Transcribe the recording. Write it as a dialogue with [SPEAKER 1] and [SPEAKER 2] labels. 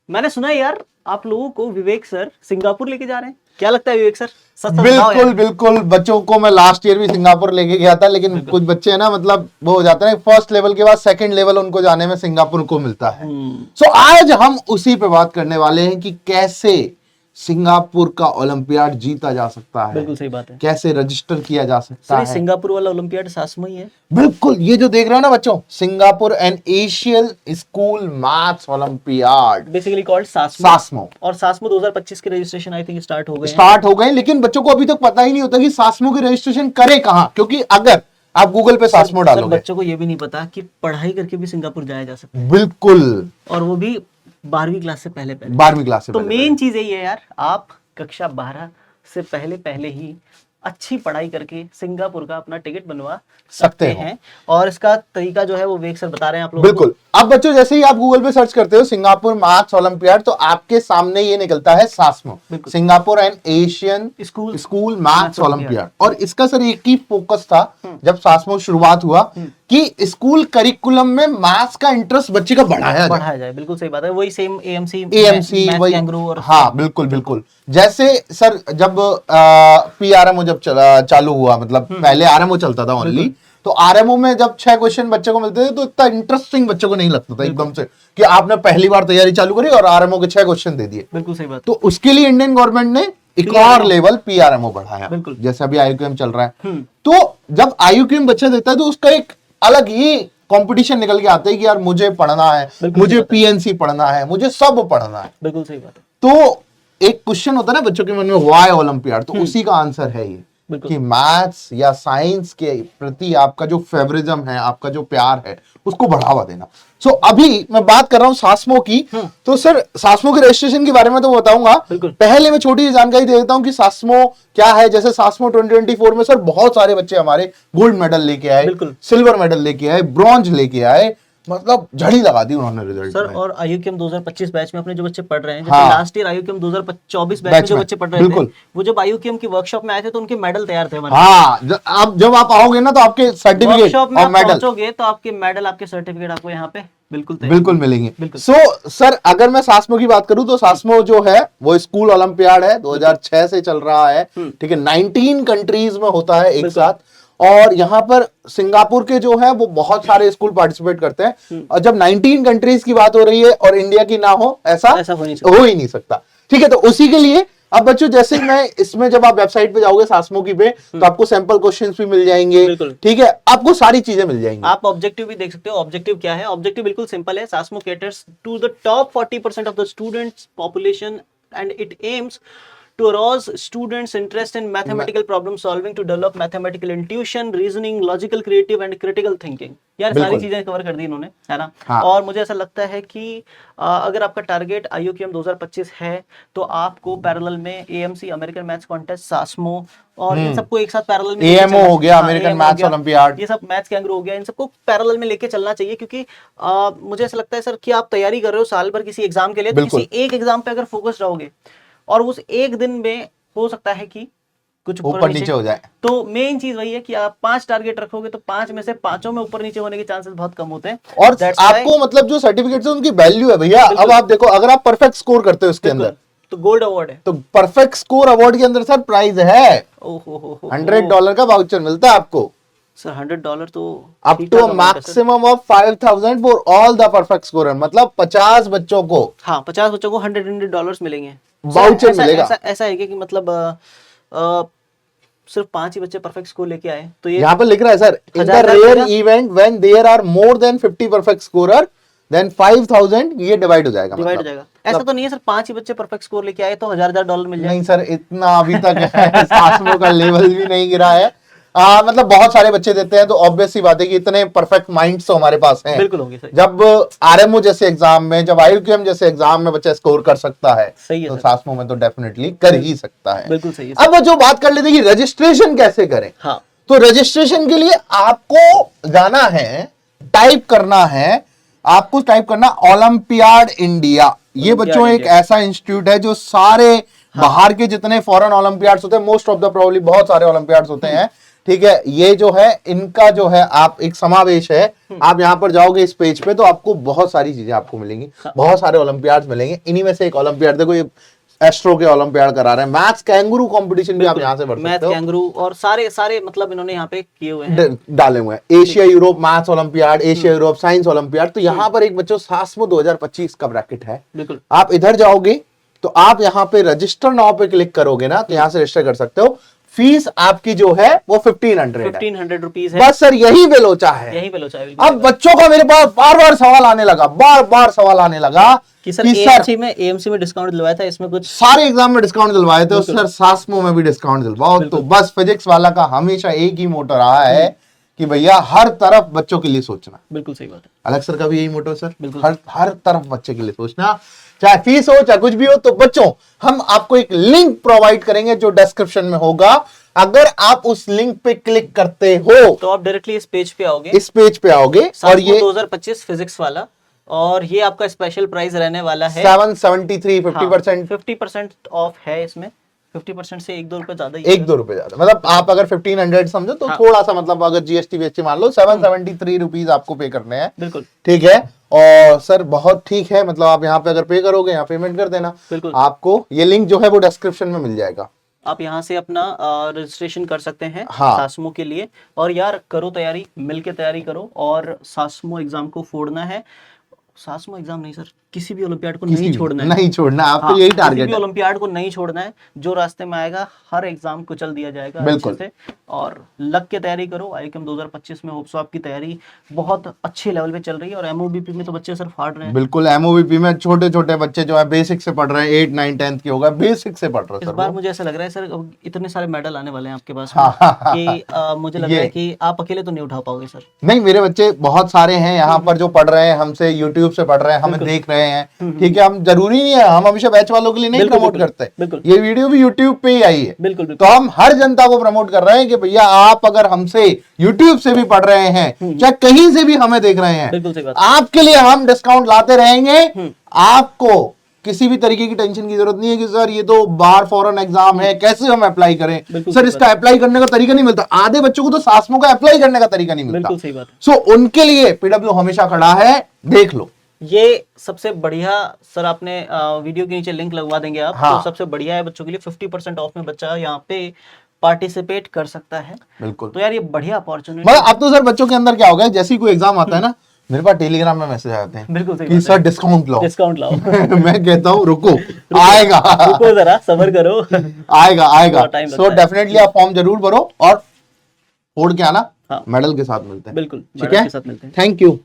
[SPEAKER 1] मैंने सुना है यार आप लोगों को विवेक सर सिंगापुर लेके जा रहे हैं, क्या लगता है विवेक सर? सच सच बताओ
[SPEAKER 2] बिल्कुल
[SPEAKER 1] यार।
[SPEAKER 2] बिल्कुल, बच्चों को मैं लास्ट ईयर भी सिंगापुर लेके गया था, लेकिन कुछ बच्चे हैं ना, मतलब वो हो जाते हैं फर्स्ट लेवल के बाद सेकंड लेवल उनको जाने में सिंगापुर को मिलता है। सो आज हम उसी पे बात करने वाले हैं कि कैसे सिंगापुर का ओलंपियाड जीता जा सकता है,
[SPEAKER 1] बिल्कुल सही बात है
[SPEAKER 2] कैसे रजिस्टर किया जा
[SPEAKER 1] सर।
[SPEAKER 2] सकता
[SPEAKER 1] ये
[SPEAKER 2] है।
[SPEAKER 1] सिंगापुर वाला ओलंपियाड सास में ही है।
[SPEAKER 2] बिल्कुल, ये जो देख रहे हो ना बच्चों, Singapore and Asian school maths olympiad,
[SPEAKER 1] basically called SASMO.
[SPEAKER 2] SASMO
[SPEAKER 1] और सासमो 2025 के रजिस्ट्रेशन आई थिंक स्टार्ट
[SPEAKER 2] हो गए, लेकिन बच्चों को अभी तक पता ही नहीं होता कि सासमो की रजिस्ट्रेशन करें कहां, क्योंकि अगर आप गूगल पे सासमो
[SPEAKER 1] सर
[SPEAKER 2] डालोगे,
[SPEAKER 1] बच्चों को ये भी नहीं पता कि पढ़ाई करके भी सिंगापुर जाया जा सकता है,
[SPEAKER 2] बिल्कुल
[SPEAKER 1] और वो भी 12वीं क्लास से पहले
[SPEAKER 2] 12वीं क्लास से
[SPEAKER 1] तो
[SPEAKER 2] पहले
[SPEAKER 1] मेन चीज यही है यार, आप कक्षा 12 से पहले ही अच्छी पढ़ाई करके सिंगापुर का अपना टिकट बनवा सकते
[SPEAKER 2] हो।
[SPEAKER 1] हैं। और इसका तरीका जो है वो विवेक सर बता रहे हैं आप लोगों
[SPEAKER 2] बिल्कुल। अब बच्चों जैसे ही आप गूगल पे सर्च करते हो सिंगापुर मैथ्स ओलंपियाड, तो आपके सामने ये निकलता है SASMO, Singapore and Asian school maths olympiad. और इसका सर एक ही फोकस था जब सासमो शुरुआत हुआ कि स्कूल करिकुलम में मैथ्स का इंटरेस्ट बच्चे का बढ़ाया
[SPEAKER 1] जाए। बिल्कुल सही बात है, वही सेम एएमसी
[SPEAKER 2] वही,
[SPEAKER 1] और
[SPEAKER 2] हाँ बिल्कुल बिल्कुल। जैसे सर जब पीआरएमओ जब चालू हुआ, मतलब पहले आरएमओ चलता था ओनली, तो आरएमओ में जब 6 क्वेश्चन बच्चे को मिलते थे तो इतना इंटरेस्टिंग बच्चों को नहीं लगता था एकदम से कि आपने पहली बार तैयारी चालू करी और आरएमओ के 6 क्वेश्चन दे दिए।
[SPEAKER 1] बिल्कुल सही बात।
[SPEAKER 2] तो उसके लिए इंडियन गवर्नमेंट ने एक और लेवल पीआरएमओ बढ़ाया, जैसे अभी आईयूक्यूएम चल रहा है। तो जब आईयूक्यूएम बच्चा देता है तो उसका एक अलग ही कंपटीशन निकल के आता है कि यार मुझे पढ़ना है, मुझे पीएनसी पढ़ना है, मुझे सब पढ़ना है।
[SPEAKER 1] बिल्कुल सही बात है।
[SPEAKER 2] तो एक क्वेश्चन होता है ना बच्चों के मन में, व्हाई ओलंपियाड, तो उसी का आंसर है ये कि मैथ्स या साइंस के प्रति आपका जो फेवरिज्म है, आपका जो प्यार है, उसको बढ़ावा देना। सो अभी मैं बात कर रहा हूं सासमो की। तो सर सासमो के रजिस्ट्रेशन के बारे में तो बताऊंगा, पहले मैं छोटी सी जानकारी दे देता हूं कि सासमो क्या है। जैसे सासमो 2024 में सर बहुत सारे बच्चे हमारे गोल्ड मेडल लेके आए, सिल्वर मेडल लेके आए, ब्रॉन्ज लेके आए, मतलब झड़ी लगा दी उन्होंने रिजल्ट
[SPEAKER 1] सर
[SPEAKER 2] में।
[SPEAKER 1] और आईयूक्यूएम 2025 बैच में अपने जो बच्चे पढ़ रहे हैं, जैसे लास्ट ईयर आईयूक्यूएम 2024 बैच में जो बच्चे पढ़ रहे थे, वो जब आईयूक्यूएम की वर्कशॉप में आए थे तो उनके मेडल तैयार थे हमारे।
[SPEAKER 2] हाँ, अब जब आप आओगे ना तो आपके सर्टिफिकेट और मेडल
[SPEAKER 1] पहुंचोगे तो आपके मेडल, आपके सर्टिफिकेट आपको यहाँ पे
[SPEAKER 2] बिल्कुल मिलेंगे। सो सर अगर मैं सासमो की बात करूं तो सासमो जो है वो स्कूल ओलंपियाड है, 2006 से चल रहा है, ठीक है। 19 कंट्रीज में होता है एक साथ, और यहाँ पर सिंगापुर के जो है वो बहुत सारे स्कूल पार्टिसिपेट करते हैं। और जब 19 कंट्रीज की बात हो रही है और इंडिया की ना हो, ऐसा हो ही नहीं सकता, ठीक है। तो उसी के लिए अब बच्चों जैसे मैं इसमें, जब आप वेबसाइट पे जाओगे सासमो की पे, तो आपको सैंपल क्वेश्चंस भी मिल जाएंगे, ठीक है, आपको सारी चीजें मिल जाएंगी।
[SPEAKER 1] आप ऑब्जेक्टिव भी देख सकते हो। ऑब्जेक्टिव क्या है? ऑब्जेक्टिव बिल्कुल सिंपल है। SASMO caters to the top 40% of the students population and it aims to arouse students' interest in mathematical problem solving, to develop mathematical intuition, reasoning, logical, creative and critical thinking। यार सारी चीजें cover कर दी इन्होंने, है ना। हाँ। और मुझे ऐसा लगता है कि अगर आपका टारगेट आईयूक्यूएम 2025 है तो आपको पैरेलल में एएमसी अमेरिकन मैथ्स कॉन्टेस्ट, सासमो और इन सबको एक साथ पैरेलल में,
[SPEAKER 2] एएमओ हो गया, अमेरिकन मैथ्स ओलंपियाड,
[SPEAKER 1] ये सब मैथ्स कैंगरू हो गया, इन सबको पैरेलल में लेके चलना चाहिए। क्योंकि मुझे ऐसा लगता है सर कि आप तैयारी कर रहे हो साल भर किसी एग्जाम के लिए, तो किसी एक एग्जाम पे अगर फोकस रहोगे और उस एक दिन में हो सकता है कि कुछ ऊपर नीचे हो जाए, तो मेन चीज वही है कि आप 5 टारगेट रखोगे तो 5 में से 5 में ऊपर नीचे होने के चांसेस बहुत कम होते हैं।
[SPEAKER 2] और आपको मतलब जो सर्टिफिकेट है उनकी वैल्यू है भैया। अब आप देखो, अगर आप परफेक्ट स्कोर करते हो इसके अंदर
[SPEAKER 1] तो गोल्ड अवार्ड है,
[SPEAKER 2] तो परफेक्ट स्कोर अवार्ड के अंदर सर प्राइज है $100 का वाउचर मिलता है आपको
[SPEAKER 1] सर। $100 तो
[SPEAKER 2] up to a maximum of 5000 for all the perfect scorer, मतलब 50 बच्चों को,
[SPEAKER 1] हाँ 50 बच्चों को $100 मिलेंगे,
[SPEAKER 2] वाउचर मिलेगा।
[SPEAKER 1] ऐसा है कि मतलब सिर्फ 5 ही बच्चे परफेक्ट स्कोर लेके आए तो ये
[SPEAKER 2] यहाँ पर लिख रहा है sir, in the rare event when there are more than 50 perfect scorer then 5000 ये डिवाइड हो जाएगा,
[SPEAKER 1] डिवाइड हो जाएगा। ऐसा तो नहीं है सर 5 ही बच्चे परफेक्ट स्कोर लेके आए तो $1000 मिल जाएगा।
[SPEAKER 2] नहीं सर, इतना अभी तक सासमो का लेवल भी नहीं गिरा है। मतलब बहुत सारे बच्चे देते हैं, तो ऑब्वियस सी बात है कि इतने परफेक्ट माइंड्स तो हमारे पास हैं।
[SPEAKER 1] बिल्कुल होंगे सर।
[SPEAKER 2] जब आरएमओ जैसे एग्जाम में, जब आईयूक्यूएम जैसे एग्जाम में बच्चा स्कोर कर सकता है, तो सासमो में तो डेफिनेटली कर ही सकता है।
[SPEAKER 1] बिल्कुल सही है।
[SPEAKER 2] अब जो बात कर लेते हैं कि रजिस्ट्रेशन कैसे करें,
[SPEAKER 1] हाँ।
[SPEAKER 2] तो रजिस्ट्रेशन के लिए आपको जाना है, टाइप करना है, आपको टाइप करना ओलंपियाड इंडिया। ये बच्चों एक ऐसा इंस्टीट्यूट है जो सारे बाहर के जितने फॉरेन ओलंपियाड्स होते हैं, मोस्ट ऑफ द प्रोबेबली बहुत सारे ओलंपियाड्स होते हैं, ठीक है, ये जो है इनका जो है आप एक समावेश है। आप यहाँ पर जाओगे इस पेज पे तो आपको बहुत सारी चीजें आपको मिलेंगी, बहुत सारे ओलंपियाड्स मिलेंगे। इन्हीं में से एक ओलंपियाड देखो, ये एस्ट्रो के ओलंपियाड करा रहे हैं। मैथ्स कैंगरू कंपटीशन भी आप यहाँ से भर
[SPEAKER 1] मैथ
[SPEAKER 2] सकते हो।
[SPEAKER 1] कैंगरू और सारे सारे मतलब इन्होंने यहाँ पे किए हुए हैं,
[SPEAKER 2] डाले हुए हैं। Asia Europe maths olympiad, Asia Europe science olympiad. तो यहाँ पर एक बच्चों सासमो 2025 का ब्रैकेट है।
[SPEAKER 1] बिल्कुल।
[SPEAKER 2] आप इधर जाओगे तो आप यहाँ पे रजिस्टर नाउ पे क्लिक करोगे ना, तो यहाँ से रजिस्टर कर सकते हो। फीस आपकी जो है वो 1500
[SPEAKER 1] रुपीज है।
[SPEAKER 2] बस सर, यही बेलोचा है,
[SPEAKER 1] यही बेलोचा है।
[SPEAKER 2] अब बच्चों का मेरे पास बार बार सवाल आने लगा, बार बार सवाल आने लगा
[SPEAKER 1] कि सर एएमसी में डिस्काउंट दिलवाया था, इसमें कुछ
[SPEAKER 2] सारे एग्जाम में डिस्काउंट दिलवाए थे, सर सासमो में भी डिस्काउंट दिलवाओ। तो बस फिजिक्स वाला का हमेशा एक ही मोटो रहा है कि भैया हर तरफ बच्चों के लिए सोचना।
[SPEAKER 1] बिल्कुल सही बात है।
[SPEAKER 2] अलग सर का भी यही मोटो है सर,
[SPEAKER 1] बिल्कुल।
[SPEAKER 2] हर तरफ बच्चे के लिए सोचना, चाहे फीस हो चाहे कुछ भी हो। तो बच्चों, हम आपको एक लिंक प्रोवाइड करेंगे जो डिस्क्रिप्शन में होगा। अगर आप उस लिंक पे क्लिक करते हो
[SPEAKER 1] तो आप डायरेक्टली इस पेज पे आओगे,
[SPEAKER 2] इस पेज पे आओगे और ये
[SPEAKER 1] 2025 फिजिक्स वाला, और ये आपका स्पेशल प्राइस रहने वाला है
[SPEAKER 2] 773 50%।
[SPEAKER 1] 50% ऑफ है इसमें। 50% से 1-2 रुपए ज्यादा ही
[SPEAKER 2] 1-2 रुपए ज्यादा, मतलब आप अगर 1500 समझो तो थोड़ा सा, मतलब अगर जीएसटी वीएसटी मान लो 773 रुपीज आपको पे करने हैं।
[SPEAKER 1] बिल्कुल
[SPEAKER 2] ठीक है। और सर बहुत ठीक है, मतलब आप यहाँ पे अगर पे करोगे, यहाँ पेमेंट कर देना।
[SPEAKER 1] बिल्कुल।
[SPEAKER 2] आपको ये लिंक जो है वो डिस्क्रिप्शन में मिल जाएगा,
[SPEAKER 1] आप यहाँ से अपना रजिस्ट्रेशन कर सकते हैं
[SPEAKER 2] हाँ।
[SPEAKER 1] सासमो के लिए। और यार करो तैयारी, मिलके तैयारी करो, और सासमो एग्जाम को फोड़ना है। सासमो एग्जाम नहीं सर, किसी भी ओलंपियाड को नहीं छोड़ना है,
[SPEAKER 2] नहीं छोड़ना, आपको
[SPEAKER 1] हाँ,
[SPEAKER 2] यही
[SPEAKER 1] किसी
[SPEAKER 2] टारगेट
[SPEAKER 1] भी
[SPEAKER 2] है।
[SPEAKER 1] ओलंपियाड को नहीं छोड़ना है। जो रास्ते में आएगा हर एग्जाम को चल दिया जाएगा
[SPEAKER 2] बिल्कुल।
[SPEAKER 1] अच्छे से। और लग के तैयारी करो। आईकम 2025 में होप्स आपकी तैयारी बहुत अच्छे लेवल पे चल रही है। और एमओबीपी में तो बच्चे सर फाड़ रहे हैं।
[SPEAKER 2] बिल्कुल, एमओबीपी में छोटे छोटे बच्चे जो है बेसिक से पढ़ रहे हैं, 8, 9, 10th के होगा, बेसिक से पढ़ रहे हैं
[SPEAKER 1] इस
[SPEAKER 2] सर
[SPEAKER 1] बार
[SPEAKER 2] वो।
[SPEAKER 1] मुझे ऐसा लग रहा है सर, अब इतने सारे मेडल आने वाले हैं आपके पास
[SPEAKER 2] हाँ, हाँ, हाँ,
[SPEAKER 1] कि मुझे लग रहा है कि आप अकेले तो नहीं उठा पाओगे सर।
[SPEAKER 2] नहीं, मेरे बच्चे बहुत सारे हैं यहाँ पर जो पढ़ रहे हैं हमसे, यूट्यूब से पढ़ रहे हैं, हमें देख रहे हैं। ठीक है, हम जरूरी नहीं है, हम हमेशा बैच वालों के लिए नहीं
[SPEAKER 1] बिल्कुल,
[SPEAKER 2] प्रमोट
[SPEAKER 1] बिल्कुल,
[SPEAKER 2] करते।
[SPEAKER 1] बिल्कुल।
[SPEAKER 2] ये वीडियो भी यूट्यूब पे ही आई है।
[SPEAKER 1] बिल्कुल
[SPEAKER 2] तो
[SPEAKER 1] बिल्कुल।
[SPEAKER 2] हम हर जनता को प्रमोट कर रहे हैं कि भैया आप अगर हमसे यूट्यूब से भी पढ़ रहे हैं, चाहे कहीं से भी हमें देख रहे हैं,
[SPEAKER 1] बिल्कुल सही बात।
[SPEAKER 2] आपके लिए हम डिस्काउंट लाते रहेंगे। आपको किसी भी तरीके की टेंशन की जरूरत नहीं है कि सर ये तो बाहर फॉरेन एग्जाम है, कैसे हम अप्लाई करें।
[SPEAKER 1] बिल्कुल
[SPEAKER 2] सर
[SPEAKER 1] सही
[SPEAKER 2] इसका अप्लाई करने का तरीका नहीं मिलता, आधे बच्चों को तो सासमो का अप्लाई करने का तरीका नहीं मिलता।
[SPEAKER 1] बिल्कुल सही बात है।
[SPEAKER 2] सो उनके लिए पीडब्ल्यू हमेशा खड़ा है, देख लो।
[SPEAKER 1] ये सबसे बढ़िया सर, आपने वीडियो के नीचे लिंक लगवा देंगे आप।
[SPEAKER 2] हाँ।
[SPEAKER 1] तो सबसे बढ़िया है बच्चों के लिए, 50% ऑफ में बच्चा यहाँ पे पार्टिसिपेट कर सकता है।
[SPEAKER 2] बिल्कुल।
[SPEAKER 1] तो यार ये बढ़िया अपॉर्चुनिटी।
[SPEAKER 2] मतलब अब तो सर बच्चों के अंदर क्या हो गया, जैसे ही कोई एग्जाम आता है ना, मेरे पास टेलीग्राम में मैसेज आते हैं
[SPEAKER 1] बिल्कुल सही
[SPEAKER 2] कि
[SPEAKER 1] बात
[SPEAKER 2] सर डिस्काउंट लो,
[SPEAKER 1] डिस्काउंट लाओ।
[SPEAKER 2] मैं कहता हूँ रुको, आएगा,
[SPEAKER 1] रुको जरा, सब्र करो।
[SPEAKER 2] आएगा आएगा।
[SPEAKER 1] थोड़ा time
[SPEAKER 2] सो
[SPEAKER 1] लगता है।
[SPEAKER 2] डेफिनेटली आप फॉर्म जरूर भरो और फोड़ के आना।
[SPEAKER 1] हाँ।
[SPEAKER 2] मेडल के साथ मिलते हैं।
[SPEAKER 1] बिल्कुल,
[SPEAKER 2] ठीक
[SPEAKER 1] मेडल
[SPEAKER 2] है,
[SPEAKER 1] के साथ मिलते हैं।
[SPEAKER 2] Thank you.